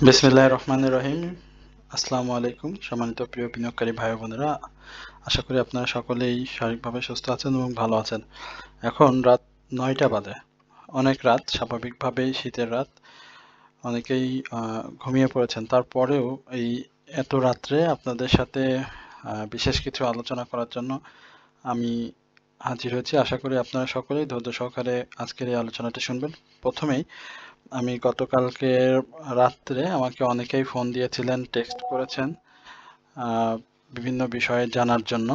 বিসমিল্লাহির রহমানির রহিম। আসসালামু আলাইকুম সম্মানিত প্রিয় বিনিয়োগকারী ভাই ও বোনেরা, আশা করি আপনারা সকলেই শারীরিকভাবে সুস্থ আছেন এবং ভালো আছেন। এখন রাত ৯টা বাজে, অনেক রাত, স্বাভাবিকভাবেই শীতের রাত, অনেকেই ঘুমিয়ে পড়েছেন। তারপরেও এই এত রাত্রে আপনাদের সাথে বিশেষ কিছু আলোচনা করার জন্য আমি হাজির হয়েছি। আশা করি আপনারা সকলেই ধৈর্য সহকারে আজকের এই আলোচনাটি শুনবেন। প্রথমেই আমি গতকালকে রাত্রে আমাকে অনেকেই ফোন দিয়েছিলেন, টেক্সট করেছেন বিভিন্ন বিষয়ে জানার জন্য।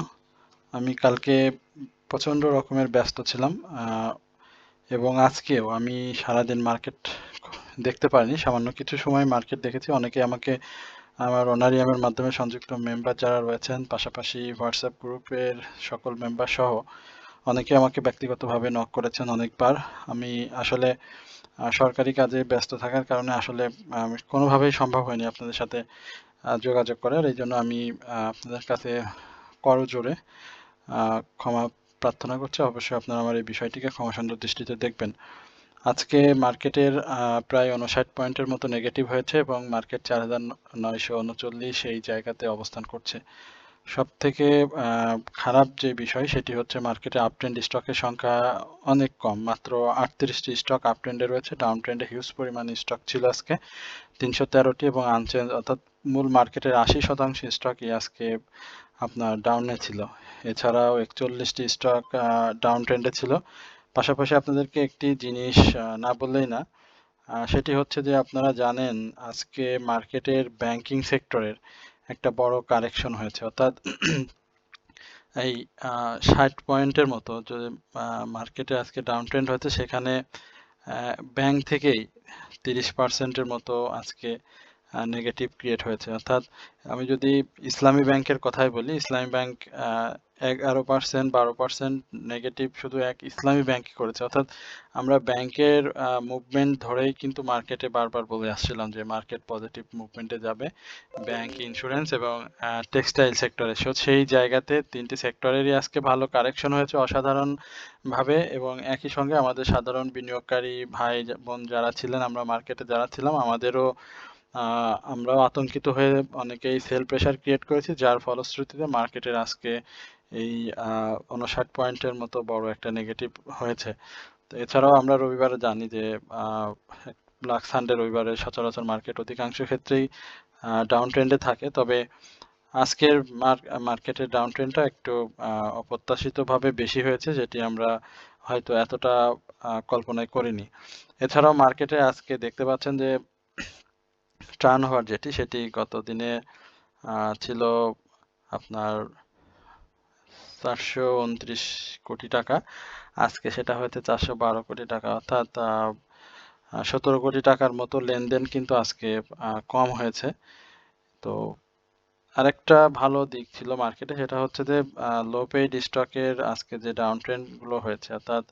আমি কালকে প্রচণ্ড রকমের ব্যস্ত ছিলাম এবং আজকেও আমি সারাদিন মার্কেট দেখতে পারিনি, সামান্য কিছু সময় মার্কেট দেখেছি। অনেকে আমাকে আমার অনারিয়ামের মাধ্যমে সংযুক্ত মেম্বার যারা রয়েছেন, পাশাপাশি হোয়াটসঅ্যাপ গ্রুপের সকল মেম্বার সহ অনেকে আমাকে ব্যক্তিগতভাবে নক করেছেন অনেকবার। আমি আসলে সরকারি কাজে ব্যস্ত থাকার কারণে আসলে কোনোভাবেই সম্ভব হয়নি আপনাদের সাথে যোগাযোগ করার। এই জন্য আমি আপনাদের কাছে করজোড়ে ক্ষমা প্রার্থনা করছি। অবশ্যই আপনারা আমার এই বিষয়টিকে ক্ষমাসুন্দর দৃষ্টিতে দেখবেন। আজকে মার্কেটের প্রায় 59 পয়েন্টের মতো নেগেটিভ হয়েছে এবং মার্কেট 4939 এই জায়গাতে অবস্থান করছে। সবথেকে খারাপ যে বিষয় সেটি হচ্ছে মার্কেটে আপ ট্রেন্ড স্টকের সংখ্যা অনেক কম, মাত্র 38টি স্টক আপ ট্রেন্ডে রয়েছে। ডাউন ট্রেন্ডে হিউজ পরিমাণ স্টক ছিল আজকে 313টি এবং আনচেঞ্জ, অর্থাৎ মূল মার্কেটের 80% স্টকই আজকে আপনার ডাউনে ছিল। এছাড়াও 41টি স্টক ডাউন ট্রেন্ডে ছিল। পাশাপাশি আপনাদেরকে একটি জিনিস না বললেই না, সেটি হচ্ছে যে আপনারা জানেন আজকে মার্কেটের ব্যাংকিং সেক্টরের একটা বড় কারেকশন হয়েছে, অর্থাৎ এই 60 পয়েন্টের মতো যে মার্কেটে আজকে ডাউন ট্রেন্ড হয়েছে, সেখানে ব্যাংক থেকেই 30%-এর মতো আজকে নেগেটিভ ক্রিয়েট হয়েছে। অর্থাৎ আমি যদি ইসলামী ব্যাংকের কথাই বলি, ইসলামী ব্যাংক 11%, 12% নেগেটিভ শুধু এক ইসলামী ব্যাংকই করেছে। অর্থাৎ আমরা ব্যাংকের মুভমেন্ট ধরেই কিন্তু মার্কেটে বারবার বলে আসছিলাম যে মার্কেট পজিটিভ মুভমেন্টে যাবে। ব্যাংক, ইন্স্যুরেন্স এবং টেক্সটাইল সেক্টরে, সেই জায়গাতে তিনটি সেক্টরেরই আজকে ভালো কারেকশন হয়েছে অসাধারণভাবে। এবং একই সঙ্গে আমাদের সাধারণ বিনিয়োগকারী ভাই বোন যারা ছিলেন, আমরা মার্কেটে যারা ছিলাম, আমরাও আতঙ্কিত হয়ে অনেকেই সেল প্রেশার ক্রিয়েট করেছি, যার ফলশ্রুতিতে মার্কেটের আজকে এই 59 পয়েন্টের মতো বড় একটা নেগেটিভ হয়েছে। তো এছাড়াও আমরা রবিবারে জানি যে ব্ল্যাক সানডে রবিবারে সচরাচর মার্কেট অধিকাংশ ক্ষেত্রেই ডাউন ট্রেন্ডে থাকে। তবে আজকের মার্কেটের ডাউন ট্রেন্ডটা একটু অপ্রত্যাশিতভাবে বেশি হয়েছে, যেটি আমরা হয়তো এতটা কল্পনাই করিনি। এছাড়াও মার্কেটে আজকে দেখতে পাচ্ছেন যে টার্নওভার সেটি গত দিনে ছিল আপনার 429 কোটি টাকা, আজকে সেটা হয়েছে 412 কোটি টাকা, অর্থাৎ 17 কোটি টাকার মতো লেনদেন কিন্তু আজকে কম হয়েছে। তো আরেকটা ভালো দিক ছিল মার্কেটে, সেটা হচ্ছে যে লো পেইড স্টকের আজকে যে ডাউন ট্রেন্ড গুলো হয়েছে, অর্থাৎ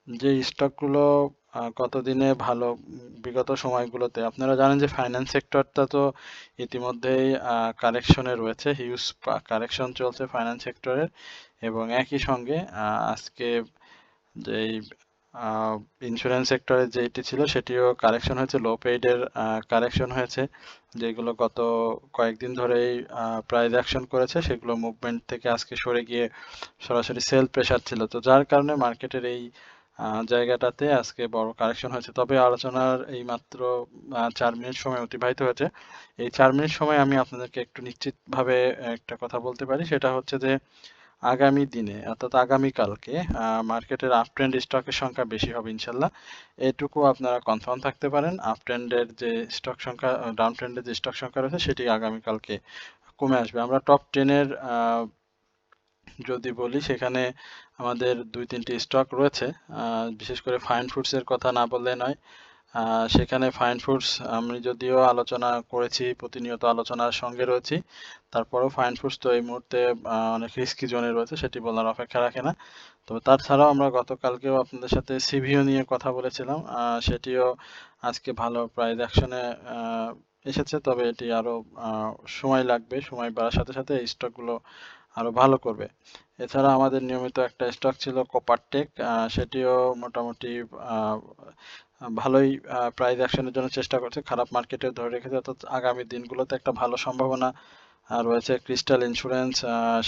যে স্টকগুলো গতদিনে ভালো, বিগত সময়গুলোতে আপনারা জানেন যে ফাইন্যান্স সেক্টরটা তো ইতিমধ্যেই কারেকশনে রয়েছে, হিউজ কারেকশন চলছে ফাইন্যান্স সেক্টরের। এবং একই সঙ্গে আজকে যেই ইন্স্যুরেন্স সেক্টরে যেটি ছিল সেটিও কারেকশন হয়েছে, লো পেইডের কারেকশন হয়েছে, যেগুলো গত কয়েকদিন ধরেই প্রাইস অ্যাকশন করেছে, সেগুলো মুভমেন্ট থেকে আজকে সরে গিয়ে সরাসরি সেল প্রেশার ছিল। তো যার কারণে মার্কেটের এই জায়গাটাতে আজকে বড় কারেকশন হয়েছে। তবে আলোচনার এই মাত্র 4 মিনিট সময় অতিবাহিত হয়েছে। এই 4 মিনিট সময় আমি আপনাদেরকে একটু নিশ্চিতভাবে একটা কথা বলতে পারি, সেটা হচ্ছে যে আগামী দিনে, অর্থাৎ আগামীকালকে মার্কেটের আপ ট্রেন্ড স্টকের সংখ্যা বেশি হবে ইনশাল্লাহ। এটুকু আপনারা কনফার্ম থাকতে পারেন। আপ ট্রেন্ডের যে স্টক সংখ্যা, ডাউন ট্রেন্ডের যে স্টক সংখ্যা রয়েছে সেটি আগামীকালকে কমে আসবে। আমরা টপ 10-এর যদি বলি, সেখানে আমাদের 2-3টি স্টক রয়েছে, বিশেষ করে ফাইন ফুডসের কথা না বললে নয়। সেখানে ফাইন ফুডস আমি যদিও আলোচনা করেছি, প্রতিনিয়ত আলোচনার সঙ্গে রয়েছি, তারপরেও ফাইন ফুডস তো এই মুহূর্তে অনেক রিস্কি জোনে রয়েছে, সেটি বলার অপেক্ষা রাখে না। তবে তাছাড়াও আমরা গতকালকেও আপনাদের সাথে সিভিও নিয়ে কথা বলেছিলাম, সেটিও আজকে ভালো প্রাইস অ্যাকশনে এসেছে। তবে এটি আরও সময় লাগবে, সময় বাড়ার সাথে সাথে এই স্টকগুলো আরো ভালো করবে। এছাড়া আমাদের নিয়মিত একটা স্টক ছিল কোপারটেক, সেটিও মোটামুটি ভালোই প্রাইস অ্যাকশনের জন্য চেষ্টা করছে, খারাপ মার্কেটে ধরে রেখেছে, অর্থাৎ আগামী দিনগুলোতে একটা ভালো সম্ভাবনা রয়েছে। ক্রিস্টাল ইন্স্যুরেন্স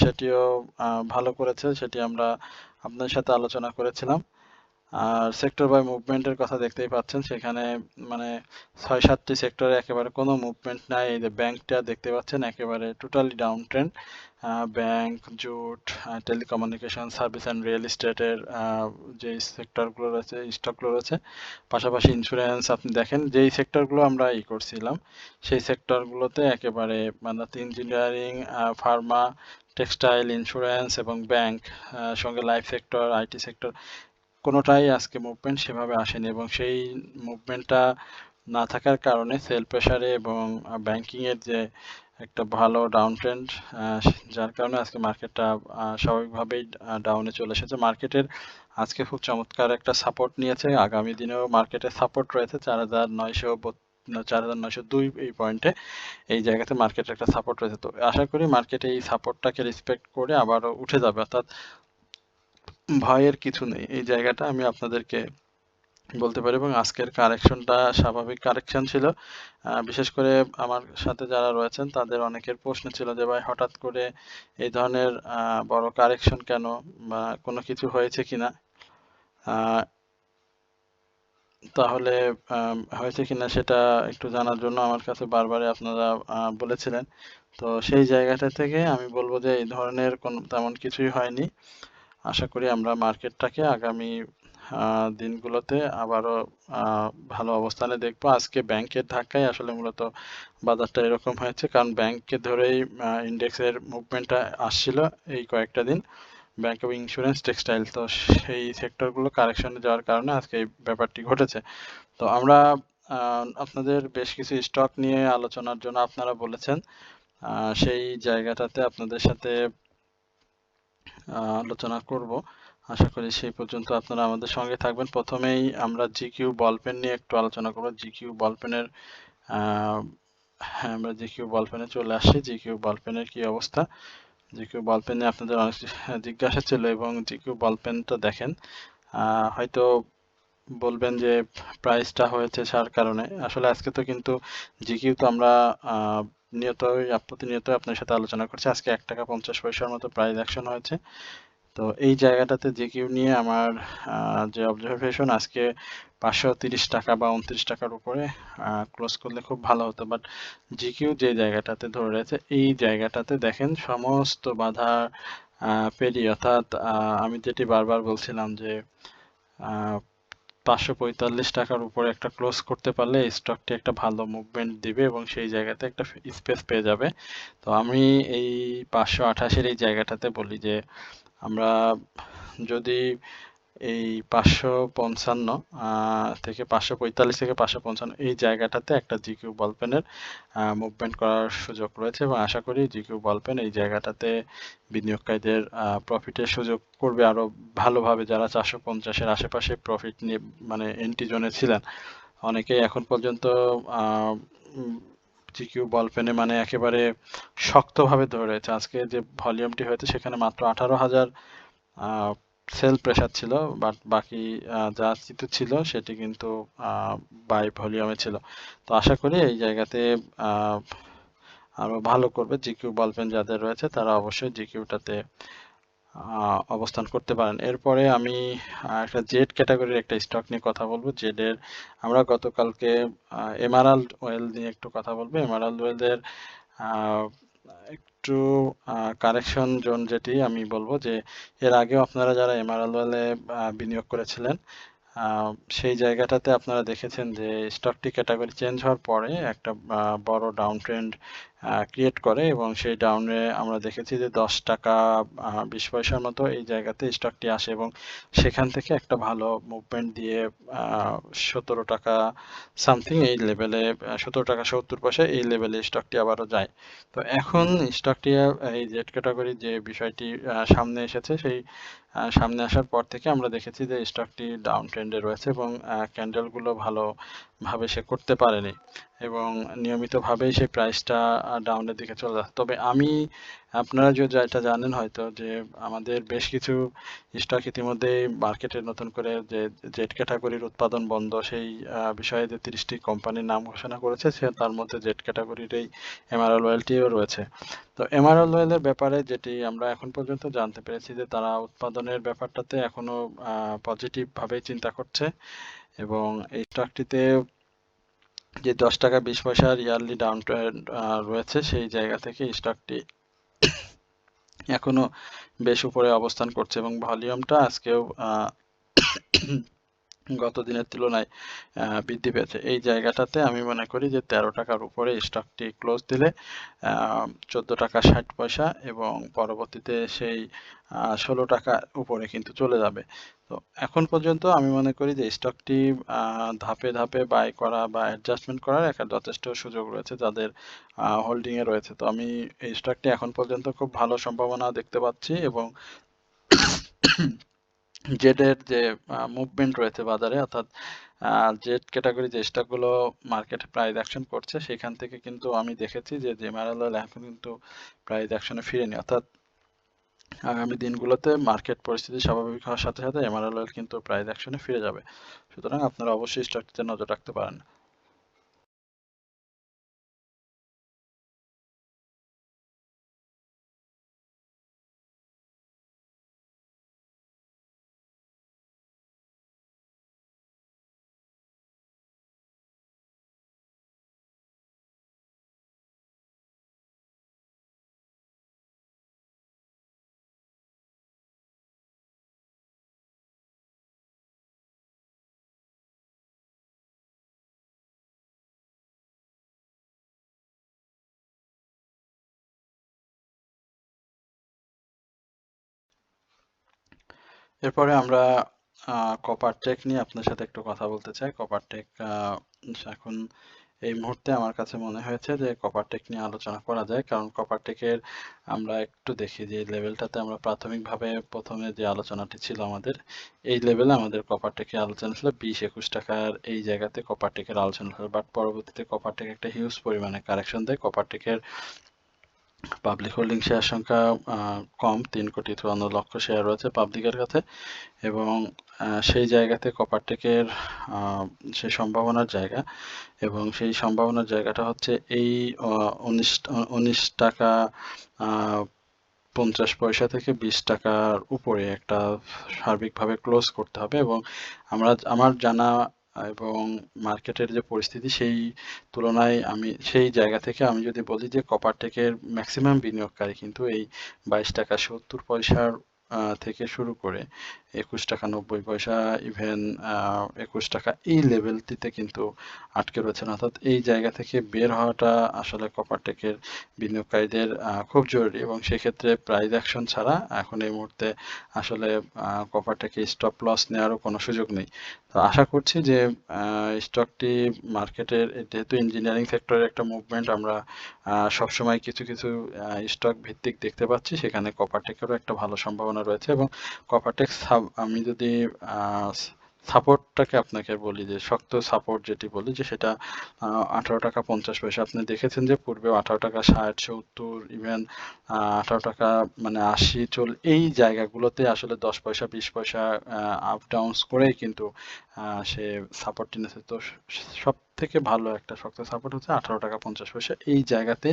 সেটিও ভালো করেছে, সেটি আমরা আপনাদের সাথে আলোচনা করেছিলাম। আর সেক্টর বাই মুভমেন্টের কথা দেখতেই পাচ্ছেন, সেখানে মানে 6-7টি সেক্টরে একেবারে কোনো মুভমেন্ট নাই। এই যে ব্যাংকটা দেখতে পাচ্ছেন একেবারে totally down trend. Bank, jute, telecommunication, service and real এস্টেটের যে সেক্টরগুলো রয়েছে, স্টকগুলো রয়েছে, পাশাপাশি ইন্স্যুরেন্স আপনি দেখেন যেই সেক্টরগুলো আমরা করছিলাম সেই সেক্টরগুলোতে একেবারে মানে ইঞ্জিনিয়ারিং, ফার্মা, টেক্সটাইল, ইন্স্যুরেন্স এবং ব্যাংক, সঙ্গে লাইফ সেক্টর, আইটি সেক্টর, কোনোটাই আজকে মুভমেন্ট সেভাবে আসেনি, এবং সেই মুভমেন্টটা না থাকার কারণে সেল প্রেসারে এবং ব্যাংকিংয়ের যে একটা ভালো ডাউন ট্রেন্ড, যার কারণে আজকে মার্কেটটা স্বাভাবিকভাবেই ডাউনে চলে এসেছে। মার্কেটের আজকে খুব চমৎকার একটা সাপোর্ট নিয়েছে, আগামী দিনেও মার্কেটের সাপোর্ট রয়েছে 4,902 এই পয়েন্টে। এই জায়গাতে মার্কেটের একটা সাপোর্ট রয়েছে, তো আশা করি মার্কেট এই সাপোর্টটাকে রেসপেক্ট করে আবারও উঠে যাবে, অর্থাৎ ভয়ের কিছু নেই, এই জায়গাটা আমি আপনাদেরকে বলতে পারি। এবং আজকের কারেকশনটা স্বাভাবিক কারেকশন ছিল। বিশেষ করে আমার সাথে যারা রয়েছেন তাদের অনেকের প্রশ্ন ছিল যে ভাই হঠাৎ করে এই ধরনের বড় কারেকশন কেন, বা কোনো কিছু হয়েছে কিনা, তাহলে হয়েছে কিনা সেটা একটু জানার জন্য আমার কাছে বারবারই আপনারা বলেছিলেন। তো সেই জায়গাটা থেকে আমি বলবো যে এই ধরনের কোনো তেমন কিছুই হয়নি। আশা করি আমরা মার্কেটটাকে আগামী দিনগুলোতে আবারও ভালো অবস্থানে দেখবো। আজকে ব্যাংকের ধাক্কায় আসলে মূলত বাজারটা এরকম হয়েছে, কারণ ব্যাংককে ধরেই ইন্ডেক্সের মুভমেন্টটা আসছিল এই কয়েকটা দিন। ব্যাংক এবং ইন্স্যুরেন্স, টেক্সটাইল, তো সেই সেক্টরগুলো কারেকশনে যাওয়ার কারণে আজকে এই ব্যাপারটি ঘটেছে। তো আমরা আপনাদের বেশ কিছু স্টক নিয়ে আলোচনার জন্য আপনারা বলেছেন, সেই জায়গাটাতে আপনাদের সাথে আলোচনা করব। আশা করি সেই পর্যন্ত আপনারা আমাদের সঙ্গে থাকবেন। প্রথমেই আমরা জিকিউ বলপেন নিয়ে একটু আলোচনা করব। জিকিউ বলপেনের হ্যাঁ, আমরা জিকিউ বলপেনে চলে আসছি। জিকিউ বলপেনের কি অবস্থা? জিকিউ বলপেন নিয়ে আপনাদের অনেক জিজ্ঞাসা ছিল, এবং জিকিউ বলপেনটা দেখেন, হয়তো বলবেন যে প্রাইসটা হয়েছে যার কারণে। আসলে আজকে তো কিন্তু জিকিউ তো আমরা প্রতিনিয়তই আপনার সাথে আলোচনা করছি। আজকে 1 টাকা 50 পয়সার মতো প্রাইস অ্যাকশন হয়েছে। তো এই জায়গাটাতে জিকিউ নিয়ে আমার যে অবজারভেশন, আজকে 530 টাকা বা 29 টাকার উপরে ক্লোজ করলে খুব ভালো হতো, বাট জিকিউ যে জায়গাটাতে ধরে রয়েছে এই জায়গাটাতে দেখেন সমস্ত বাধা পেরিয়ে, অর্থাৎ আমি যেটি বারবার বলছিলাম যে 545 টাকার উপরে একটা ক্লোজ করতে পারলে স্টকটি একটা ভালো মুভমেন্ট দিবে এবং সেই জায়গাতে একটা স্পেস পেয়ে যাবে। তো আমি এই 588-এর এই জায়গাটাতে বলি যে আমরা যদি এই 555 থেকে 545 থেকে 555 এই জায়গাটাতে একটা জিকিউ বলপেনের মুভমেন্ট করার সুযোগ রয়েছে, এবং আশা করি জিকিউ বলপেন এই জায়গাটাতে বিনিয়োগকারীদের প্রফিটের সুযোগ করবে আরো ভালোভাবে। যারা 450-এর আশেপাশে প্রফিট নিয়ে মানে এন্ট্রি জোনে ছিলেন, অনেকেই এখন পর্যন্ত জিকিউ বলপেনে মানে একেবারে শক্তভাবে ধরে রয়েছে। আজকে যে ভলিউমটি হয়েছে সেখানে মাত্র 18,000 সেল প্রেসার ছিল, বাট বাকি যা কিছু ছিল সেটি কিন্তু বাই ভলিউমে ছিল। তো আশা করি এই জায়গাতে আরো ভালো করবে। জিকিউ বলপেন যাদের রয়েছে তারা অবশ্যই জিকিউটাতে অবস্থান করতে পারেন। এরপরে আমি একটা জেড ক্যাটাগরির একটা স্টক নিয়ে কথা বলবো। জেডের আমরা গতকালকে এমারাল্ড ওয়েল নিয়ে একটু কথা বলবো। এমারাল্ড ওয়েলের একটু কারেকশন জোন, যেটি আমি বলবো যে এর আগেও আপনারা যারা এমারাল্ড ওয়েলে বিনিয়োগ করেছিলেন সেই জায়গাটাতে আপনারা দেখেছেন যে স্টকটি ক্যাটাগরি চেঞ্জ হওয়ার পরে একটা বড় ডাউন ট্রেন্ড ক্রিয়েট করে, এবং সেই ডাউনে আমরা দেখেছি যে 10 টাকা 20 পয়সার মতো এই জায়গাতে স্টকটি আসে, এবং সেখান থেকে একটা ভালো মুভমেন্ট দিয়ে 17 টাকা সামথিং এই লেভেলে, 17 টাকা 70 পয়সা এই লেভেলে স্টকটি আবারও যায়। তো এখন স্টকটি এই জেড ক্যাটাগরি যে বিষয়টি সামনে এসেছে, সেই সামনে আসার পর থেকে আমরা দেখেছি যে স্টকটি ডাউন ট্রেন্ডে রয়েছে, এবং ক্যান্ডেলগুলো ভালো ভাবে সে করতে পারেনি এবং নিয়মিতভাবেই সেই প্রাইসটা ডাউনের দিকে চলে যাচ্ছে। তবে আপনারা যেটা জানেন হয়তো যে আমাদের বেশ কিছু স্টক ইতিমধ্যেই মার্কেটে নতুন করে যে জেড ক্যাটাগরির উৎপাদন বন্ধ সেই বিষয়ে যে 30টি কোম্পানির নাম ঘোষণা করেছে তার মধ্যে জেড ক্যাটাগরির এই এমআরএল অয়েলটিও রয়েছে। তো এমআরএল অয়েলের ব্যাপারে যেটি আমরা এখন পর্যন্ত জানতে পেরেছি যে তারা উৎপাদনের ব্যাপারটাতে এখনো পজিটিভ ভাবে চিন্তা করছে এবং এই স্টকটিতে যে 10 টাকা 20 পয়সার ইয়ারলি ডাউন ট্রেন্ড রয়েছে সেই জায়গা থেকে স্টকটি এখনো বেশ উপরে অবস্থান করছে এবং ভলিউমটা আজকেও গত দিনের তুলনায় বৃদ্ধি পেয়েছে। এই জায়গাটাতে আমি মনে করি যে 13 টাকার উপরে স্টকটি ক্লোজ দিলে 14 টাকা 60 পয়সা এবং পরবর্তীতে সেই 16 টাকা উপরে কিন্তু চলে যাবে। তো এখন পর্যন্ত আমি মনে করি যে স্টকটি ধাপে ধাপে বাই করা বা অ্যাডজাস্টমেন্ট করার একটা যথেষ্ট সুযোগ রয়েছে যাদের হোল্ডিংয়ে রয়েছে। তো আমি এই স্টকটি এখন পর্যন্ত খুব ভালো সম্ভাবনা দেখতে পাচ্ছি এবং জেডের যে মুভমেন্ট রয়েছে বাজারে অর্থাৎ জেড ক্যাটাগরি যে স্টকগুলো মার্কেটে প্রাইস অ্যাকশন করছে সেখান থেকে কিন্তু আমি দেখেছি যে এমআরএল অয়েল এখন কিন্তু প্রাইস অ্যাকশনে ফিরেনি, অর্থাৎ আগামী দিনগুলোতে মার্কেট পরিস্থিতি স্বাভাবিক হওয়ার সাথে সাথে এমআরএল অয়েল কিন্তু প্রাইস অ্যাকশনে ফিরে যাবে। সুতরাং আপনারা অবশ্যই স্টকটিতে নজর রাখতে পারেন। এরপরে আমরা কপারটেক নিয়ে আপনার সাথে একটু কথা বলতে চাই। কপারটেক এখন এই মুহূর্তে আমার কাছে মনে হয়েছে যে কপারটেক নিয়ে আলোচনা করা যায়, কারণ কপারটেকের আমরা একটু দেখি যে লেভেলটাতে আমরা প্রাথমিকভাবে প্রথমে যে আলোচনাটি ছিল আমাদের এই লেভেলে আমাদের কপারটেকের আলোচনা ছিল 20-21 টাকার এই জায়গাতে কপারটেকের আলোচনা ছিল, বাট পরবর্তীতে কপারটেক একটা হিউজ পরিমাণে কারেকশন দেয়। কপারটেকের পাবলিক হোল্ডিং শেয়ার সংখ্যা কম, 3,54,00,000 শেয়ার রয়েছে পাবলিকের কাছে এবং সেই জায়গাতে কপারটেকের সেই সম্ভাবনার জায়গা এবং সেই সম্ভাবনার জায়গাটা হচ্ছে এই 19 টাকা 50 পয়সা থেকে 20 টাকার উপরে একটা সার্বিকভাবে ক্লোজ করতে হবে এবং আমার জানা এবং মার্কেটের যে পরিস্থিতি সেই তুলনায় আমি সেই জায়গা থেকে আমি যদি বলি যে কপারটেকের ম্যাক্সিমাম বিনিয়োগকারী কিন্তু এই 22 টাকা 70 পয়সার থেকে শুরু করে 21 টাকা 90 পয়সা, ইভেন 21 টাকা এই লেভেলটিতে কিন্তু আটকে রয়েছেন, অর্থাৎ এই জায়গা থেকে বের হওয়াটা আসলে কপারটেকের বিনিয়োগকারীদের খুব জরুরি এবং সেক্ষেত্রে প্রাইস অ্যাকশন ছাড়া এখন এই মুহূর্তে আসলে কপারটেকে স্টপ লস নেওয়ারও কোনো সুযোগ নেই। তো আশা করছি যে স্টকটি মার্কেটের যেহেতু ইঞ্জিনিয়ারিং সেক্টরের একটা মুভমেন্ট আমরা সবসময় কিছু কিছু স্টক ভিত্তিক দেখতে পাচ্ছি, সেখানে কপারটেকেরও একটা ভালো সম্ভাবনা রয়েছে এবং কপারটেক আমি যদি সাপোর্টটাকে আপনাকে বলি যে শক্ত সাপোর্ট যেটি বলি যে সেটা 18 টাকা 50 পয়সা। আপনি দেখেছেন যে পূর্বেও 18 টাকা 60 70 ইভেন 18 টাকা মানে 80 এই জায়গাগুলোতে আসলে 10 পয়সা 20 পয়সা আপ ডাউনস করেই কিন্তু সে সাপোর্ট টেনেছে। তো সব থেকে ভালো একটা শক্ত সাপোর্ট হচ্ছে 18 টাকা 50 পয়সা, এই জায়গাতে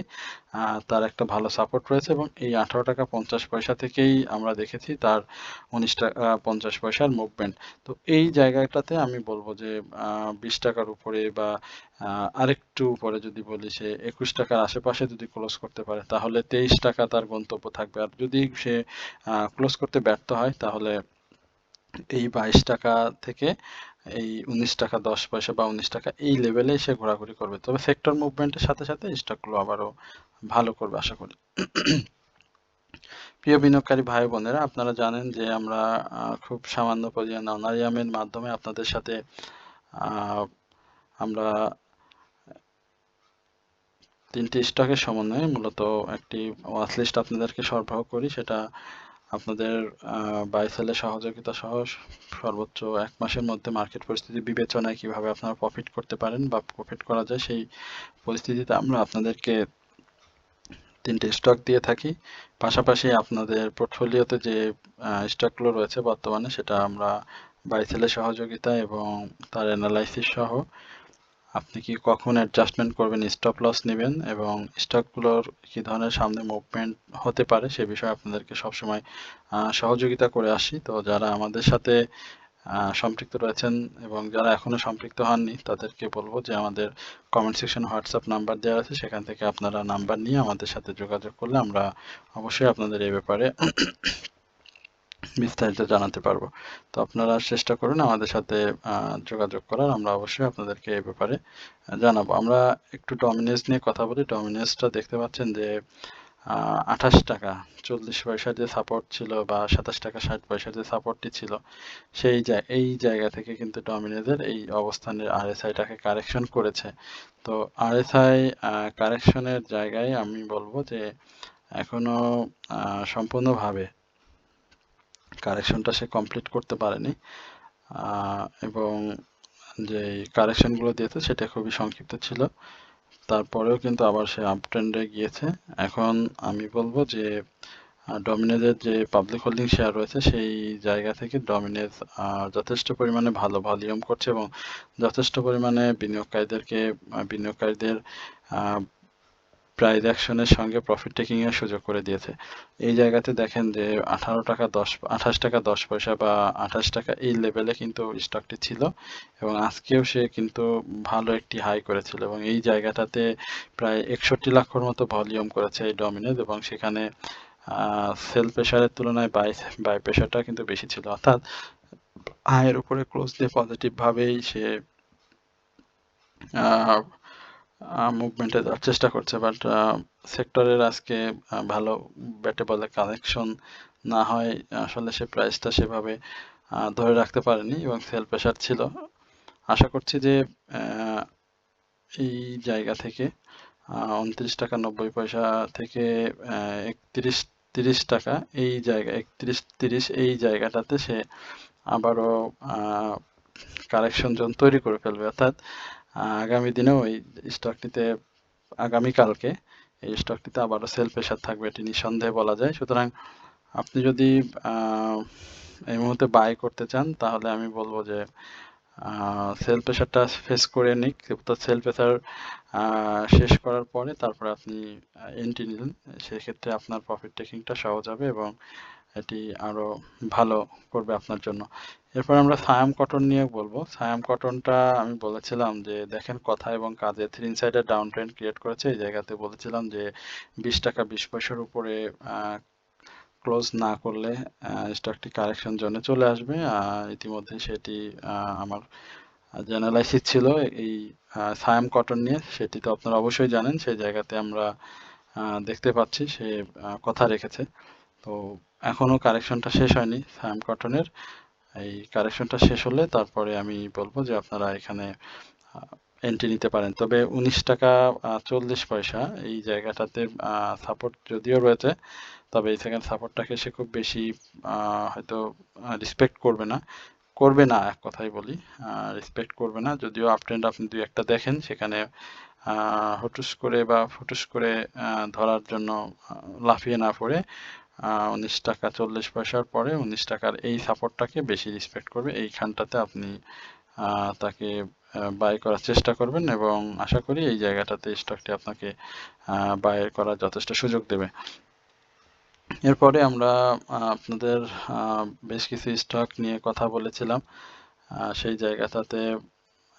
তার একটা ভালো সাপোর্ট রয়েছে এবং এই 18 টাকা 50 পয়সা থেকেই আমরা দেখেছি তার 19 টাকা 50 পয়সার মুভমেন্ট। তো এই জায়গাটাতে আমি বলবো যে 20 টাকার উপরে বা আরেকটু উপরে যদি বলি সে 21 টাকার আশেপাশে যদি ক্লোজ করতে পারে তাহলে 23 টাকা তার গন্তব্য থাকবে, আর যদি সে ক্লোজ করতে ব্যর্থ হয় তাহলে এই 22 টাকা থেকে এই 19 টাকা 10 পয়সা বা 19 টাকা এই লেভেলে সে ঘোরাঘুরি করবে, তবে সেক্টর মুভমেন্টের সাথে সাথে স্টকগুলো আবারও ভালো করবে আশা করি। প্রিয় বিনিয়োগকারী ভাই বোনেরা, আপনারা জানেন যে আমরা খুব সামান্য পরিমাণ অনারিয়ামের মাধ্যমে আপনাদের সাথে আমরা 3টি স্টকের সমন্বয়ে মূলত একটি ওয়াচ লিস্ট আপনাদেরকে সরবরাহ করি, সেটা আপনাদের বাই সেলের সহযোগিতা সহ সর্বোচ্চ 1 মাসের মধ্যে মার্কেট পরিস্থিতি বিবেচনায় কিভাবে আপনারা প্রফিট করতে পারেন বা প্রফিট করা যায়, সেই পরিস্থিতিতে আমরা আপনাদেরকে 3টে স্টক দিয়ে থাকি। পাশাপাশি আপনাদের পোর্টফোলিওতে যে স্টকগুলো রয়েছে বর্তমানে, সেটা আমরা বাই সেলের সহযোগিতা এবং তার অ্যানালাইসিস সহ আপনি কি কখন অ্যাডজাস্টমেন্ট করবেন, স্টপ লস নেবেন এবং স্টকগুলোর কি ধরনের সামনে মুভমেন্ট হতে পারে সে বিষয়ে আপনাদেরকে সবসময় সহযোগিতা করে আসি। তো যারা আমাদের সাথে সম্পৃক্ত রয়েছেন এবং যারা এখনো সম্পৃক্ত হননি, তাদেরকে বলবো যে আমাদের কমেন্ট সেকশন হোয়াটসঅ্যাপ নাম্বার দেওয়া আছে, সেখান থেকে আপনারা নাম্বার নিয়ে আমাদের সাথে যোগাযোগ করলে আমরা অবশ্যই আপনাদের এই ব্যাপারে বিস্তারিত জানাতে পারবো। তো আপনারা চেষ্টা করুন আমাদের সাথে যোগাযোগ করার, আমরা অবশ্যই আপনাদেরকে এই ব্যাপারে জানাবো। আমরা একটু ডমিনেন্স নিয়ে কথা বলি। ডমিনেন্সটা দেখতে পাচ্ছেন যে 28 টাকা 40 পয়সা যে সাপোর্ট ছিল বা 27 টাকা 60 পয়সা যে সাপোর্টটি ছিল, এই জায়গা থেকে কিন্তু ডমিনেজের এই অবস্থানের আরএসআইটাকে কারেকশন করেছে। তো আরএসআই কারেকশনের জায়গায় আমি বলবো যে এখনো সম্পূর্ণভাবে কারেকশনটা সে কমপ্লিট করতে পারেনি এবং যে কারেকশনগুলো দিয়েছে সেটা খুবই সংক্ষিপ্ত ছিল। তারপরেও কিন্তু আবার সে আপ ট্রেন্ডে গিয়েছে। এখন আমি বলবো যে ডমিনেজের যে পাবলিক হোল্ডিং শেয়ার রয়েছে, সেই জায়গা থেকে ডমিনেজ যথেষ্ট পরিমাণে ভালো ভলিউম করছে এবং যথেষ্ট পরিমাণে বিনিয়োগকারীদের প্রাইস অ্যাকশনের সঙ্গে প্রফিট টেকিং এর সুযোগ করে দিয়েছে। এই জায়গাতে দেখেন যে 28 টাকা 10 পয়সা বা 28 টাকা এই লেভেলে কিন্তু স্টকটি ছিল এবং আজকেও সে কিন্তু ভালো একটি হাই করেছিল এবং এই জায়গাটাতে প্রায় 61 লাখের মতো ভলিউম করেছে এই ডমিনেজ এবং সেখানে সেল প্রেশারের তুলনায় বাই প্রেশারটা কিন্তু বেশি ছিল, অর্থাৎ হাইয়ের উপরে ক্লোজ দিয়ে পজিটিভ ভাবেই সে মুভমেন্টে যাওয়ার চেষ্টা করছে। বাট সেক্টরের আজকে ভালো ব্যাটে বলে কালেকশন না হয় আসলে সে প্রাইসটা সেভাবে ধরে রাখতে পারেনি এবং সেল প্রেশার ছিল। আশা করছি যে এই জায়গা থেকে 29 টাকা 90 পয়সা থেকে 31-30 টাকা এই জায়গা 31-30 এই জায়গাটাতে সে আবারও কারেকশন জোন তৈরি করে ফেলবে, অর্থাৎ আগামী দিনেও এই স্টকটিতে আগামীকালকে এই স্টকটিতে আবারও সেল প্রেশার থাকবে, এটি নিঃসন্দেহে বলা যায়। সুতরাং আপনি যদি এই মুহূর্তে বাই করতে চান তাহলে আমি বলবো যে সেল প্রেশারটা ফেস করে নিক, তো সেল প্রেশার শেষ করার পরে তারপরে আপনি এন্ট্রি নিলেন, সেক্ষেত্রে আপনার প্রফিট টেকিংটা সহজ হবে এবং এটি আরো ভালো করবে আপনার জন্য। এরপর আমরা সায়াম কটন নিয়ে বলবো। সায়াম কটনটা আমি বলেছিলাম যে দেখেন কথা এবং কাজে 3 সাইডের ডাউন ট্রেন্ড ক্রিয়েট করেছে। এই জায়গাতে বলেছিলাম যে 20 টাকা 20 পয়সার উপরে ক্লোজ না করলে স্টকটি কারেকশন জোনে চলে আসবে। ইতিমধ্যে সেটি আমার যে অ্যানালাইসিস ছিল এই সায়াম কটন নিয়ে, সেটি তো আপনারা অবশ্যই জানেন। সেই জায়গাতে আমরা দেখতে পাচ্ছি সে কথা রেখেছে। তো এখনো কারেকশনটা শেষ হয়নি সায়াম কটনের। এই কারেকশনটা শেষ হলে তারপরে আমি বলবো যে আপনারা এখানে এন্ট্রি নিতে পারেন। তবে 19 টাকা 40 পয়সা এই জায়গাটাতে সাপোর্ট যদিও রয়েছে, তবে এই সেকেন্ড সাপোর্টটাকে সে খুব বেশি হয়তো রেসপেক্ট করবে না এক কথাই বলি, রেসপেক্ট করবে না। যদিও আপ ট্রেন্ড আপনি দুই একটা দেখেন, সেখানে হুটুস করে ধরার জন্য লাফিয়ে না পড়ে 19 টাকা 40 পয়সার পরে 19 টাকার এই সাপোর্টটাকে বেশি রেসপেক্ট করবে। এইখানটাতে আপনি তাকে বাই করার চেষ্টা করবেন এবং আশা করি এই জায়গাটাতে স্টকটি আপনাকে বাই করার যথেষ্ট সুযোগ দেবে। এরপরে আমরা আপনাদের বেশ কিছু স্টক নিয়ে কথা বলেছিলাম, সেই জায়গাটাতে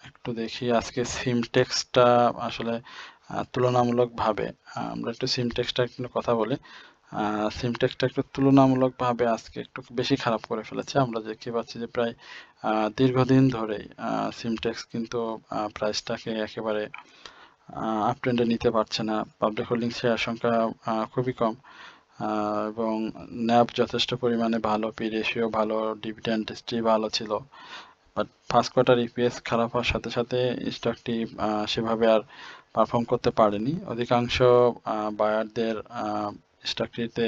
একটু দেখি আজকে সিমটেক্সটা আসলে তুলনামূলকভাবে আমরা একটু সিমটেক্সটা একটু কথা বলি। সিমটেক্সটা একটু তুলনামূলকভাবে আজকে একটু বেশি খারাপ করে ফেলেছে। আমরা দেখতে পাচ্ছি যে প্রায় দীর্ঘদিন ধরেই সিমটেক্স কিন্তু প্রাইসটাকে একেবারে আপ ট্রেন্ডে নিতে পারছে না। পাবলিক হোল্ডিং শেয়ার সংখ্যা খুবই কম এবং ন্যাব যথেষ্ট পরিমাণে ভালো, পি রেশিও ভালো, ডিভিডেন্ড হিস্ট্রি ভালো ছিল। বাট ফার্স্ট কোয়ার্টার ইপিএস খারাপ হওয়ার সাথে সাথে স্টকটি সেভাবে আর পারফর্ম করতে পারেনি। অধিকাংশ বায়ারদের স্টকটিতে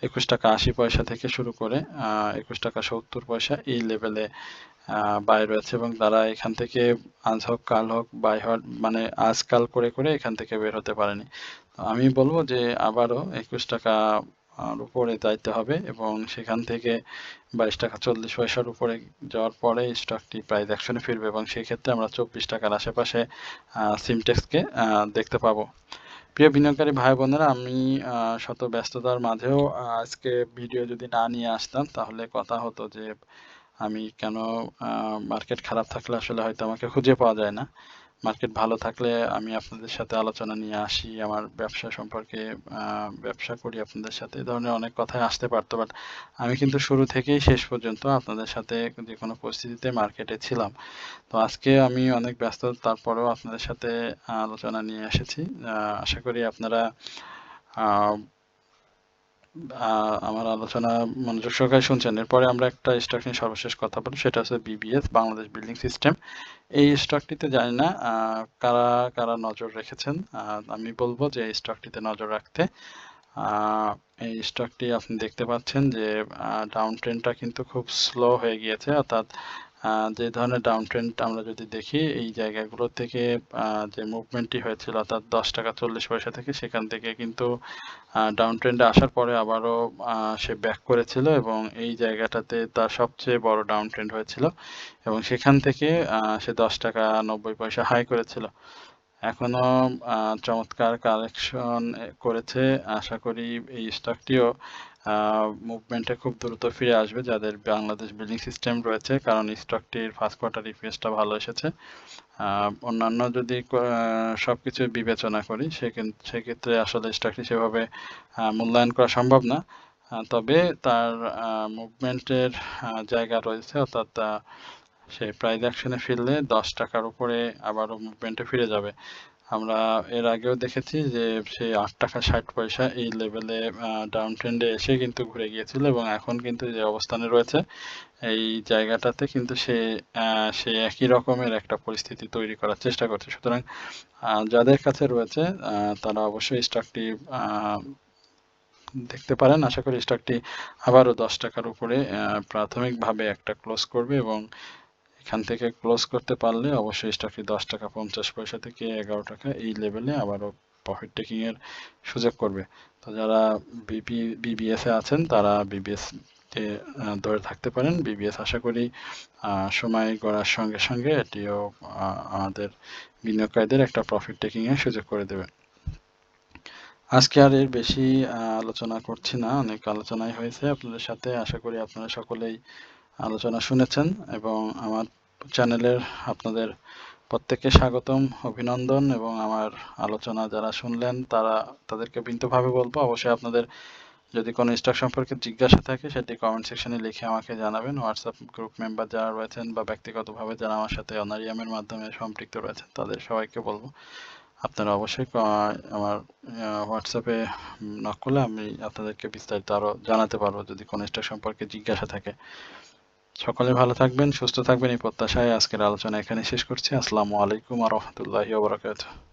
21 টাকা 80 পয়সা থেকে শুরু করে 21 টাকা 70 পয়সা এই লেভেলে বাই রয়েছে, এবং তারা এখান থেকে আজ হোক কাল হোক বাই হওয়ার মানে আজকাল করে করে এখান থেকে বের হতে পারেনি। আমি বলবো যে আবারও 21 টাকা উপরে যাইতে হবে, এবং সেখান থেকে 22 টাকা 40 পয়সার উপরে যাওয়ার পরে স্টকটি প্রাইস অ্যাকশনে ফিরবে, এবং সেই ক্ষেত্রে আমরা 24 টাকার আশেপাশে সিমটেক্সকে দেখতে পাবো। প্রিয় বিনিয়োগকারী ভাই বোনেরা, আমি শত ব্যস্ততার মাঝেও আজকে ভিডিও যদি না নিয়ে আসতাম তাহলে কথা হতো যে আমি কেন মার্কেট খারাপ থাকলে আসলে হয়তো আমাকে খুঁজে পাওয়া যায় না, মার্কেট ভালো থাকলে আমি আপনাদের সাথে আলোচনা নিয়ে আসি, আমার ব্যবসা সম্পর্কে ব্যবসা করি আপনাদের সাথে, এই ধরনের অনেক কথাই আসতে পারতো, বাট আমি কিন্তু শুরু থেকেই শেষ পর্যন্ত আপনাদের সাথে যে কোনো পরিস্থিতিতে মার্কেটে ছিলাম। তো আজকে আমি অনেক ব্যস্ত, তারপরেও আপনাদের সাথে আলোচনা নিয়ে এসেছি। আশা করি আপনারা আমার আলোচনা মনোযোগ সহকারে শুনছেন। এরপরে আমরা একটা স্টক নিয়ে সর্বশেষ কথা বলি, সেটা হচ্ছে বিবিএস, বাংলাদেশ বিল্ডিং সিস্টেম। এই স্টকটিতে জানি না কারা কারা নজর রেখেছেন, আমি বলবো যে এই স্টকটিতে নজর রাখতে। এই স্টকটি আপনি দেখতে পাচ্ছেন যে ডাউন ট্রেন্ডটা কিন্তু খুব স্লো হয়ে গিয়েছে, অর্থাৎ যে ধরনের ডাউন ট্রেন্ড আমরা যদি দেখি এই জায়গাগুলো থেকে যে মুভমেন্টটি হয়েছিল, অর্থাৎ 10 টাকা 40 পয়সা থেকে, সেখান থেকে কিন্তু ডাউন ট্রেন্ডে আসার পরে আবারও সে ব্যাক করেছিল, এবং এই জায়গাটাতে তার সবচেয়ে বড় ডাউন ট্রেন্ড হয়েছিল, এবং সেখান থেকে সে 10 টাকা 90 পয়সা হাই করেছিল। এখনো চমৎকার কালেকশন করেছে। আশা করি এই স্টকটিও মুভমেন্টে খুব দ্রুত ফিরে আসবে যাদের বাংলাদেশ বিল্ডিং সিস্টেম রয়েছে, কারণ স্টকটির ফার্স্ট কোয়ার্টার ইপিএসটা ভালো এসেছে। অন্যান্য যদি সবকিছু বিবেচনা করি সেক্ষেত্রে আসলে স্টকটি সেভাবে মূল্যায়ন করা সম্ভব না, তবে তার মুভমেন্টের জায়গা রয়েছে, অর্থাৎ সে প্রাইস অ্যাকশনে ফিরলে 10 টাকার উপরে আবারও মুভমেন্টে ফিরে যাবে। আমরা এর আগেও দেখেছি যে সে 8 টাকা 60 পয়সা এই লেভেলে ডাউন ট্রেন্ডে এসে কিন্তু ঘুরে গিয়েছিল, এবং এখন কিন্তু যে অবস্থানে রয়েছে এই জায়গাটাতে কিন্তু সে একই রকমের একটা পরিস্থিতি তৈরি করার চেষ্টা করছে। সুতরাং যাদের কাছে রয়েছে তারা অবশ্যই স্টকটি দেখতে পারেন। আশা করি স্টকটি আবারও 10 টাকার উপরে প্রাথমিকভাবে একটা ক্লোজ করবে, এবং এখান থেকে ক্লোজ করতে পারলে অবশ্যই স্টকটি 10 টাকা 50 পয়সা থেকে 11 টাকা এই লেভেলে আবারও প্রফিট টেকিং এর সুযোগ করবে। তো যারা বিবিএস এ আছেন তারা বিবিএস কে ধরে থাকতে পারেন। বিবিএস আশা করি সময় গড়ার সঙ্গে সঙ্গে এটিও আমাদের বিনিয়োগকারীদের একটা প্রফিট টেকিং এর সুযোগ করে দেবে। আজকে আর এর বেশি আলোচনা করছি না, অনেক আলোচনাই হয়েছে আপনাদের সাথে। আশা করি আপনারা সকলেই আলোচনা শুনেছেন, এবং আমার চ্যানেলের আপনাদের প্রত্যেককে স্বাগতম, অভিনন্দন, এবং আমার আলোচনা যারা শুনলেন তাদেরকে বিনীতভাবে বলবো অবশ্যই আপনাদের যদি কোনো স্টক সম্পর্কে জিজ্ঞাসা থাকে সেটি কমেন্ট সেকশনে লিখে আমাকে জানাবেন। হোয়াটসঅ্যাপ গ্রুপ মেম্বার যারা রয়েছেন বা ব্যক্তিগতভাবে যারা আমার সাথে অনারিয়ামের মাধ্যমে সম্পৃক্ত রয়েছেন তাদের সবাইকে বলবো আপনারা অবশ্যই আমার হোয়াটসঅ্যাপে নক করলে আমি আপনাদেরকে বিস্তারিত আরও জানাতে পারবো যদি কোনো স্টক সম্পর্কে জিজ্ঞাসা থাকে। সকলে ভালো থাকবেন, সুস্থ থাকবেন এই প্রত্যাশায় আজকের আলোচনা এখানে শেষ করছি। আসসালামু আলাইকুম ওয়া রাহমাতুল্লাহি ওয়া বারাকাতুহু।